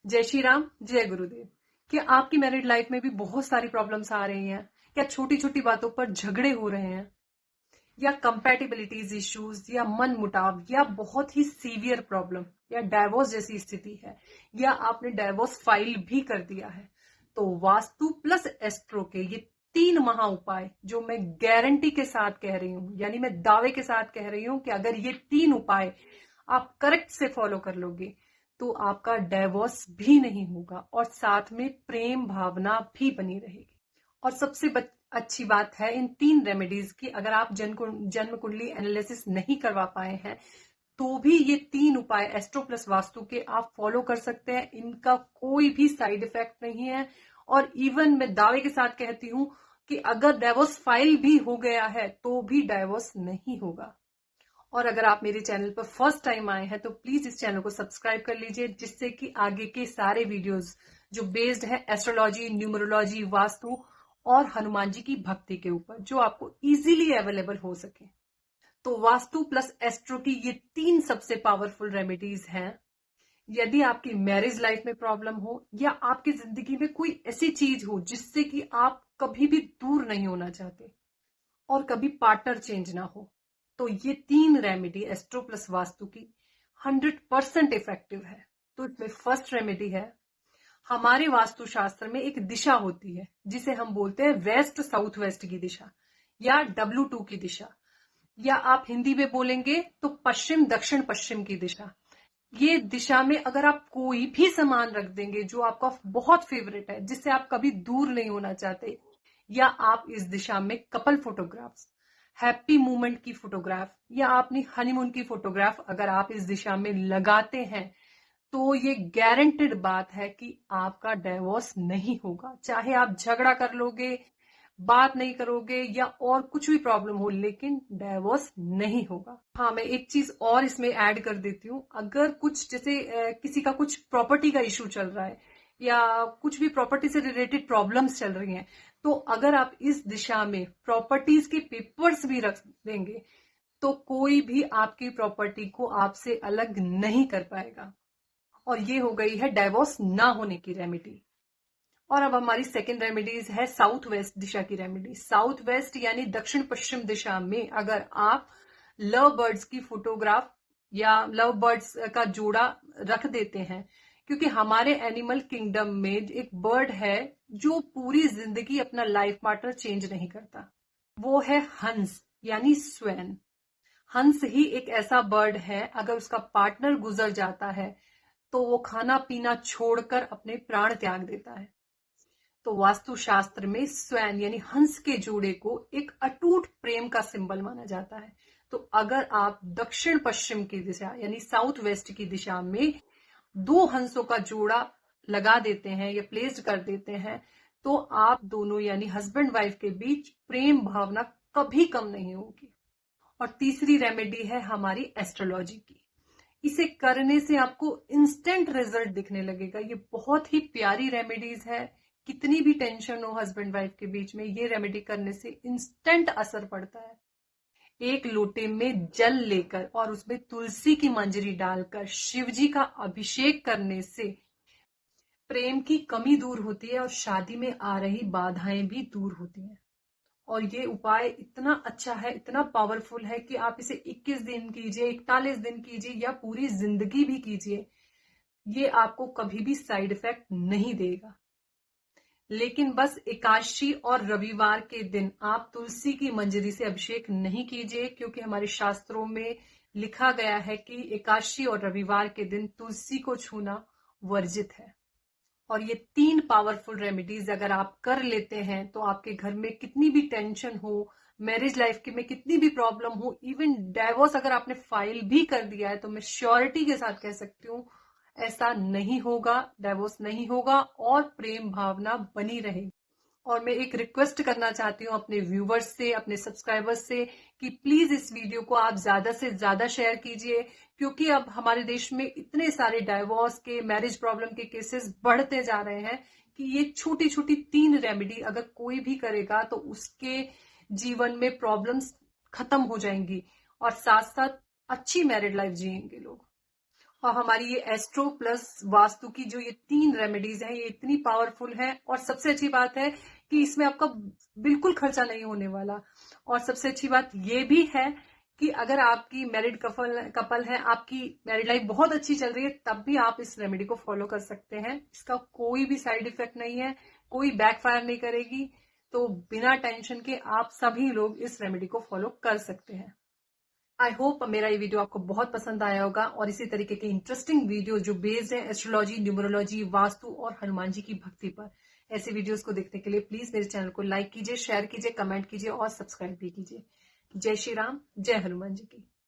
जय श्री राम, जय गुरुदेव। क्या आपकी मैरिड लाइफ में भी बहुत सारी प्रॉब्लम्स आ रही हैं? क्या छोटी छोटी बातों पर झगड़े हो रहे हैं, या कंपैटिबिलिटीज इश्यूज, या मन मुटाव, या बहुत ही सीवियर प्रॉब्लम, या डाइवोर्स जैसी स्थिति है, या आपने डाइवोर्स फाइल भी कर दिया है? तो वास्तु प्लस एस्ट्रो के ये 3 महा उपाय जो मैं गारंटी के साथ कह रही हूं, यानी मैं दावे के साथ कह रही हूं कि अगर ये 3 उपाय आप करेक्ट से फॉलो कर लोगे तो आपका डाइवोर्स भी नहीं होगा और साथ में प्रेम भावना भी बनी रहेगी। और सबसे अच्छी बात है इन 3 रेमेडीज की, अगर आप जन्म कुंडली एनालिसिस नहीं करवा पाए हैं तो भी ये 3 उपाय एस्ट्रो प्लस वास्तु के आप फॉलो कर सकते हैं। इनका कोई भी साइड इफेक्ट नहीं है और इवन मैं दावे के साथ कहती हूं कि अगर डाइवोर्स फाइल भी हो गया है तो भी डाइवोर्स नहीं होगा। और अगर आप मेरे चैनल पर फर्स्ट टाइम आए हैं तो प्लीज इस चैनल को सब्सक्राइब कर लीजिए, जिससे कि आगे के सारे वीडियोस जो बेस्ड है एस्ट्रोलॉजी, न्यूमरोलॉजी, वास्तु और हनुमान जी की भक्ति के ऊपर, जो आपको इजीली अवेलेबल हो सके। तो वास्तु प्लस एस्ट्रो की ये 3 सबसे पावरफुल रेमेडीज हैं। यदि आपकी मैरिज लाइफ में प्रॉब्लम हो या आपकी जिंदगी में कोई ऐसी चीज हो जिससे कि आप कभी भी दूर नहीं होना चाहते और कभी पार्टनर चेंज ना हो, तो ये 3 रेमेडी एस्ट्रो प्लस वास्तु की 100% इफेक्टिव है। तो इसमें फर्स्ट रेमेडी है, हमारे वास्तु शास्त्र में एक दिशा होती है जिसे हम बोलते हैं वेस्ट साउथ वेस्ट की दिशा या W2 की दिशा, या आप हिंदी में बोलेंगे तो पश्चिम दक्षिण पश्चिम की दिशा। ये दिशा में अगर आप कोई भी सामान रख देंगे जो आपका बहुत फेवरेट है, जिससे आप कभी दूर नहीं होना चाहते, या आप इस दिशा में कपल फोटोग्राफ्स, हैप्पी मोमेंट की फोटोग्राफ या अपनी हनीमून की फोटोग्राफ अगर आप इस दिशा में लगाते हैं तो ये गारंटेड बात है कि आपका डाइवोर्स नहीं होगा। चाहे आप झगड़ा कर लोगे, बात नहीं करोगे या और कुछ भी प्रॉब्लम हो, लेकिन डाइवोर्स नहीं होगा। हाँ, मैं एक चीज और इसमें ऐड कर देती हूँ, अगर कुछ जैसे किसी का कुछ प्रॉपर्टी का इशू चल रहा है या कुछ भी प्रॉपर्टी से रिलेटेड प्रॉब्लम्स चल रही हैं, तो अगर आप इस दिशा में प्रॉपर्टीज के पेपर्स भी रख देंगे तो कोई भी आपकी प्रॉपर्टी को आपसे अलग नहीं कर पाएगा। और ये हो गई है डाइवोर्स ना होने की रेमेडी। और अब हमारी सेकेंड रेमेडीज है साउथ वेस्ट दिशा की रेमेडी। साउथ वेस्ट यानी दक्षिण पश्चिम दिशा में अगर आप लव बर्ड्स की फोटोग्राफ या लव बर्ड्स का जोड़ा रख देते हैं, क्योंकि हमारे एनिमल किंगडम में एक बर्ड है जो पूरी जिंदगी अपना लाइफ पार्टनर चेंज नहीं करता, वो है हंस यानी स्वैन। हंस ही एक ऐसा बर्ड है, अगर उसका पार्टनर गुजर जाता है तो वो खाना पीना छोड़कर अपने प्राण त्याग देता है। तो वास्तु शास्त्र में स्वैन यानी हंस के जोड़े को एक अटूट प्रेम का सिंबल माना जाता है। तो अगर आप दक्षिण पश्चिम की दिशा यानी साउथ वेस्ट की दिशा में 2 हंसों का जोड़ा लगा देते हैं या प्लेस्ड कर देते हैं, तो आप दोनों यानी हस्बैंड वाइफ के बीच प्रेम भावना कभी कम नहीं होगी। और तीसरी रेमेडी है हमारी एस्ट्रोलॉजी की। इसे करने से आपको इंस्टेंट रिजल्ट दिखने लगेगा। ये बहुत ही प्यारी रेमेडीज है। कितनी भी टेंशन हो हस्बैंड वाइफ के बीच में, ये रेमेडी करने से इंस्टेंट असर पड़ता है। एक लोटे में जल लेकर और उसमें तुलसी की मंजरी डालकर शिव जी का अभिषेक करने से प्रेम की कमी दूर होती है और शादी में आ रही बाधाएं भी दूर होती हैं। और ये उपाय इतना अच्छा है, इतना पावरफुल है कि आप इसे 21 दिन कीजिए, 41 दिन कीजिए या पूरी जिंदगी भी कीजिए, ये आपको कभी भी साइड इफेक्ट नहीं देगा। लेकिन बस एकादशी और रविवार के दिन आप तुलसी की मंजरी से अभिषेक नहीं कीजिए, क्योंकि हमारे शास्त्रों में लिखा गया है कि एकादशी और रविवार के दिन तुलसी को छूना वर्जित है। और ये 3 पावरफुल रेमेडीज अगर आप कर लेते हैं तो आपके घर में कितनी भी टेंशन हो, मैरिज लाइफ में कितनी भी प्रॉब्लम हो, इवन डाइवोर्स अगर आपने फाइल भी कर दिया है, तो मैं श्योरिटी के साथ कह सकती हूँ ऐसा नहीं होगा, डाइवोर्स नहीं होगा और प्रेम भावना बनी रहेगी। और मैं एक रिक्वेस्ट करना चाहती हूँ अपने व्यूवर्स से, अपने सब्सक्राइबर्स से, कि प्लीज इस वीडियो को आप ज्यादा से ज्यादा शेयर कीजिए, क्योंकि अब हमारे देश में इतने सारे डाइवोर्स के, मैरिज प्रॉब्लम के केसेस बढ़ते जा रहे हैं कि ये छोटी छोटी 3 रेमेडी अगर कोई भी करेगा तो उसके जीवन में प्रॉब्लम्स खत्म हो जाएंगी और साथ साथ अच्छी मैरिड लाइफ जिएंगे लोग। और हमारी ये एस्ट्रो प्लस वास्तु की जो ये 3 रेमेडीज हैं, ये इतनी पावरफुल है। और सबसे अच्छी बात है कि इसमें आपका बिल्कुल खर्चा नहीं होने वाला। और सबसे अच्छी बात ये भी है कि अगर आपकी मैरिड कपल है, आपकी मैरिड लाइफ बहुत अच्छी चल रही है, तब भी आप इस रेमेडी को फॉलो कर सकते हैं। इसका कोई भी साइड इफेक्ट नहीं है, कोई बैकफायर नहीं करेगी। तो बिना टेंशन के आप सभी लोग इस रेमेडी को फॉलो कर सकते हैं। आई होप मेरा ये वीडियो आपको बहुत पसंद आया होगा। और इसी तरीके के इंटरेस्टिंग वीडियो जो बेस्ड है एस्ट्रोलॉजी, न्यूमरोलॉजी, वास्तु और हनुमान जी की भक्ति पर, ऐसे वीडियोस को देखने के लिए प्लीज मेरे चैनल को लाइक कीजिए, शेयर कीजिए, कमेंट कीजिए और सब्सक्राइब भी कीजिए। जय श्री राम, जय हनुमान जी की।